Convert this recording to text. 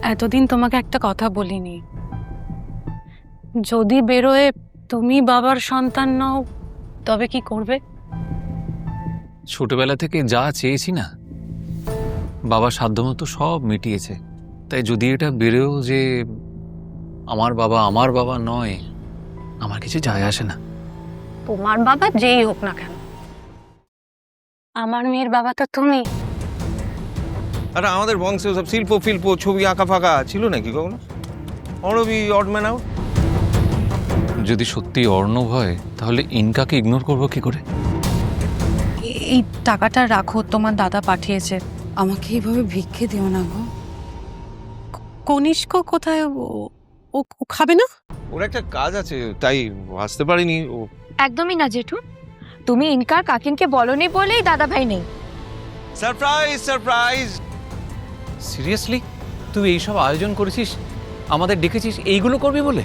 এতদিন তোমাকে একটা কথা বলিনি, যদি বেরোয় তুমি বাবার সন্তান নও তবে কি করবে? ছোটবেলা থেকে যা চেয়েছি না, বাবা সাধ্যমতো সব মিটিয়েছে। তাই যদি এটা বেরোও যে আমার বাবা নয়, আমার কিছু যায় আসে না। তোমার বাবা যেই হোক না কেন, আমার মেয়ের বাবা তো তুমি। আরে আমাদের বংশে সব শিল্প ছবি আঁকা ফাঁকা ছিল নাকি কখনো? অরবি অড ম্যান আউট। যদি সত্যি অর্ণব হয় তাহলে ইনকাকে ইগনোর করবো কি করে? এই টাকাটা রাখো, তোমার দাদা পাঠিয়েছে। আমাকে এইভাবে ভিক্ষে দিও না গো। কনিষ্ক কোথায়? ও খাবে না? ওর একটা কাজ আছে তাই আসতে পারিনি ও। একদমই না জেঠু, তুমি ইনকার কাকিনকে বলনি বলেই দাদা ভাই নেই। সারপ্রাইজ। সিরিয়াসলি তুই এইসব আয়োজন করেছিস, আমাদের ডেকেছিস এইগুলো করবি বলে?